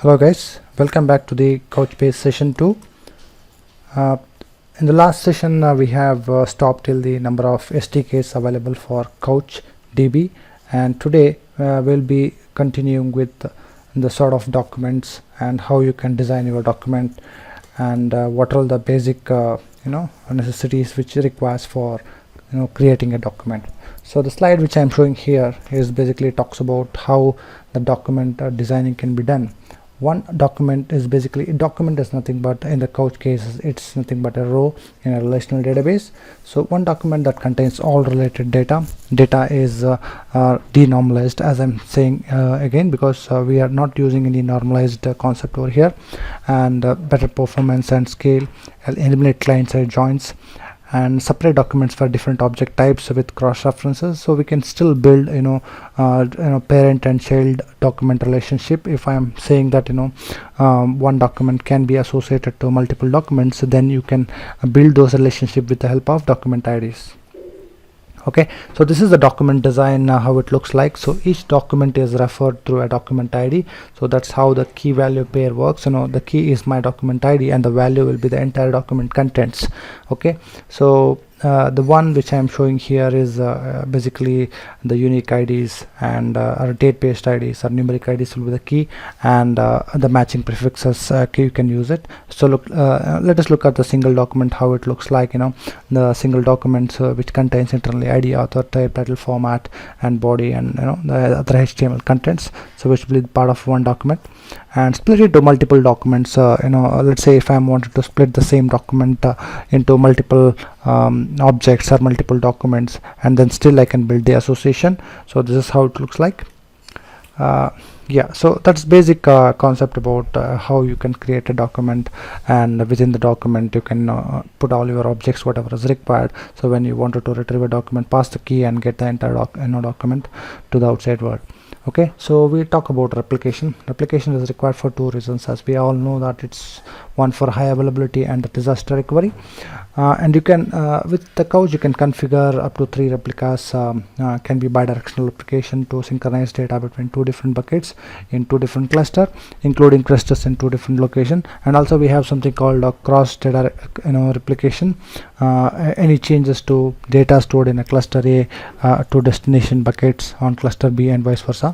Hello guys, welcome back to the CouchBase Session2. In the last session we have stopped till the number of SDKs available for CouchDB, and today we'll be continuing with the sort of documents and how you can design your document and what are the basic necessities which it requires for creating a document. So the slide which I'm showing here is basically talks about how the document designing can be done. One document is basically, a document is nothing but, in the Couch case, it's nothing but a row in a relational database. So one document that contains all related data is denormalized, as I'm saying again, because we are not using any normalized concept over here, and better performance and scale, eliminate client-side joins, and separate documents for different object types with cross references, so we can still build parent and child document relationship. If I am saying that one document can be associated to multiple documents, then you can build those relationship with the help of document IDs. Okay, so this is the document design, how it looks like. So each document is referred through a document ID. So that's how the key value pair works. The key is my document ID and the value will be the entire document contents. Okay, so the one which I am showing here is basically the unique IDs, and our date-based IDs or numeric IDs will be the key, and the matching prefixes you can use it. So look, let us look at the single document, how it looks like. The single document which contains internally ID, author, type, title, format, and body, and the other HTML contents, so which will be part of one document, and split it to multiple documents. Let's say if I wanted to split the same document into multiple objects or multiple documents, and then still I can build the association. So this is how it looks like. Yeah, so that's basic concept about how you can create a document, and within the document you can put all your objects, whatever is required. So when you wanted to retrieve a document, pass the key and get the entire document to the outside world. Okay, so we talk about replication. Replication is required for two reasons, as we all know that it's one for high availability and the disaster recovery, and you can with the Couch you can configure up to 3 replicas. Can be bidirectional replication to synchronize data between 2 different buckets in 2 different clusters, including clusters in 2 different locations. And also we have something called cross data replication. Any changes to data stored in a cluster A to destination buckets on cluster B, and vice versa.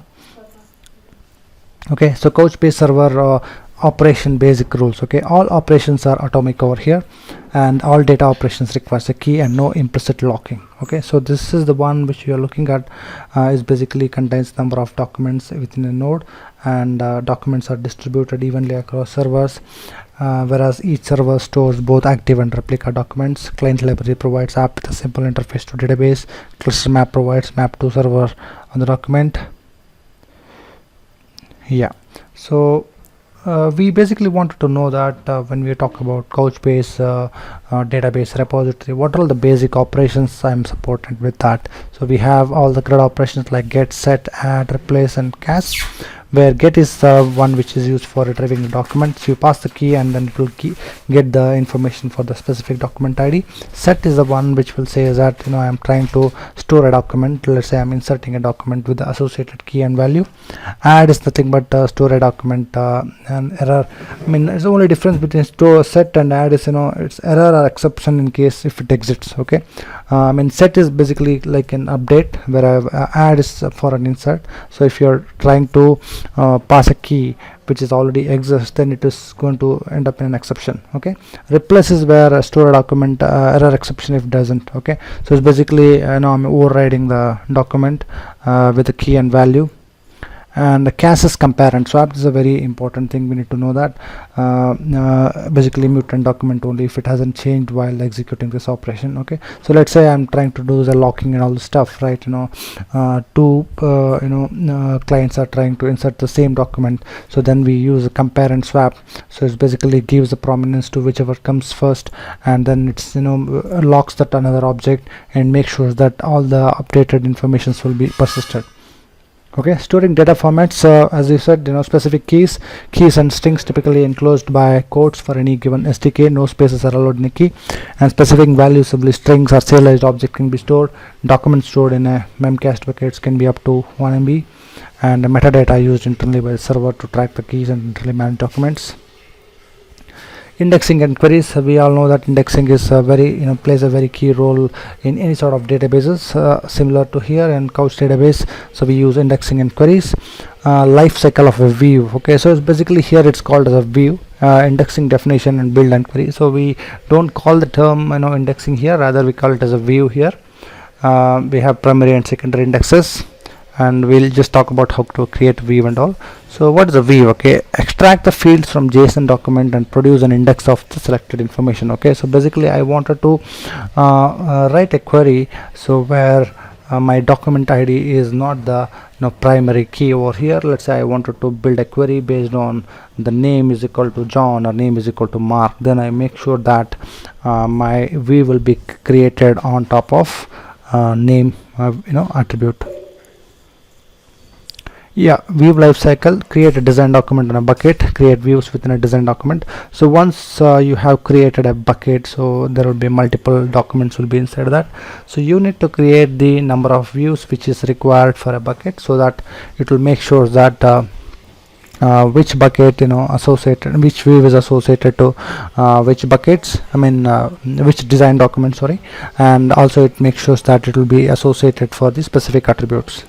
Okay, so CouchBase server operation basic rules. Okay, all operations are atomic over here, and all data operations requires a key and no implicit locking. Okay, so this is the one which you are looking at, is basically contains number of documents within a node, and documents are distributed evenly across servers, whereas each server stores both active and replica documents. Client library provides app with a simple interface to database. Cluster map provides map to server on the document. Yeah, so we basically wanted to know that when we talk about CouchBase database repository, what are all the basic operations I'm supported with that. So we have all the grid operations like get, set, add, replace, and cache, where get is the one which is used for retrieving the documents. You pass the key and then it will get the information for the specific document ID. Set is the one which will say that I am trying to store a document. Let's say I'm inserting a document with the associated key and value. Add is nothing but store a document and error. I mean, it's the only difference between set and add is it's error or exception in case if it exits. Okay, I mean, set is basically like an update, where add is for an insert. So if you're trying to pass a key which is already exists, then it is going to end up in an exception. Okay, replace is where store a document, error exception if doesn't. Okay, so it's basically I'm overriding the document with the key and value. And the cache is compare and swap. This is a very important thing, we need to know that. Basically mutant document only if it hasn't changed while executing this operation. Okay, so let's say I'm trying to do the locking and all the stuff, right? Two clients are trying to insert the same document, so then we use a compare and swap. So it basically gives the prominence to whichever comes first, and then it's locks that another object and makes sure that all the updated informations will be persisted. Okay, storing data formats, as you said, specific keys and strings typically enclosed by quotes for any given SDK. No spaces are allowed in a key, and specific values, simply strings or serialized object, can be stored. Documents stored in a memcached buckets can be up to 1 MB, and metadata used internally by the server to track the keys and internally managed documents. Indexing and queries, we all know that indexing is plays a very key role in any sort of databases, similar to here in Couch database. So we use indexing and queries. Life cycle of a view. Okay, so it's basically here it's called as a view. Indexing, definition, and build and query. So we don't call the term indexing here, rather we call it as a view here. We have primary and secondary indexes, and we'll just talk about how to create a view and all. So what is a view? Okay, extract the fields from JSON document and produce an index of the selected information. Okay, so basically I wanted to write a query so where my document ID is not the primary key over here. Let's say I wanted to build a query based on the name is equal to John or name is equal to Mark. Then I make sure that my view will be created on top of name attribute. View lifecycle: create a design document in a bucket, create views within a design document. So once you have created a bucket, so there will be multiple documents will be inside that. So you need to create the number of views which is required for a bucket, so that it will make sure that which bucket associated, which view is associated to which buckets, which design document, sorry, and also it makes sure that it will be associated for the specific attributes.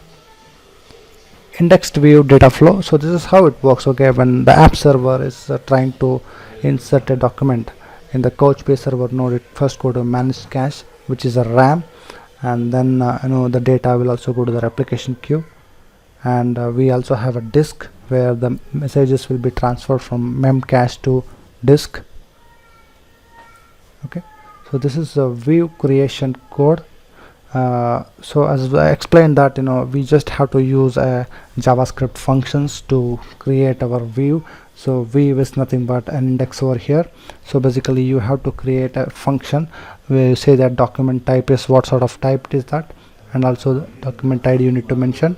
Indexed view data flow. So this is how it works. Okay, when the app server is trying to insert a document in the CouchBase server node, it first go to managed cache, which is a RAM, and then the data will also go to the replication queue, and we also have a disk where the messages will be transferred from memcache to disk. Okay, so this is a view creation code. So as I explained that we just have to use JavaScript functions to create our view. So view is nothing but an index over here. So basically you have to create a function where you say that document type is what sort of type it is that, and also the document ID you need to mention.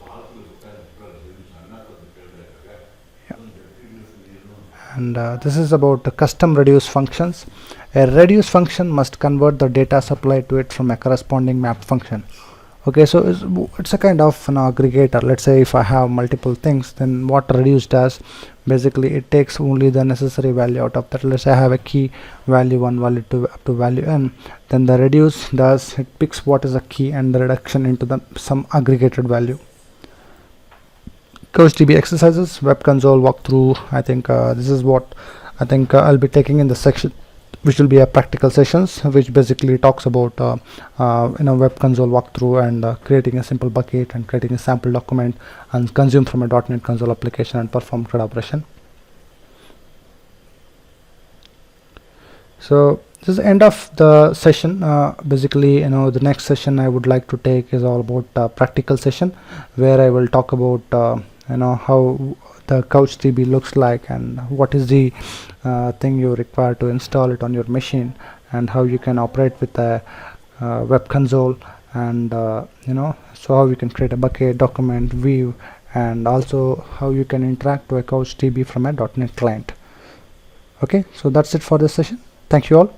And this is about the custom reduce functions. A reduce function must convert the data supplied to it from a corresponding map function. Okay, so it's a kind of an aggregator. Let's say if I have multiple things, then what reduce does, basically it takes only the necessary value out of that. Let's say I have a key value 1, value 2, up to value n. Then the reduce does, it picks what is a key and the reduction into some aggregated value. CouchDB exercises, web console walkthrough. I think this is what I think I'll be taking in the section, which will be a practical sessions, which basically talks about web console walkthrough and creating a simple bucket and creating a sample document and consume from a .NET console application and perform CRUD operation. So this is the end of the session. Basically the next session I would like to take is all about practical session, where I will talk about how the CouchDB looks like and what is the thing you require to install it on your machine, and how you can operate with a web console, and so how you can create a bucket, document, view, and also how you can interact with a CouchDB from a .NET client. Okay, so that's it for this session. Thank you all.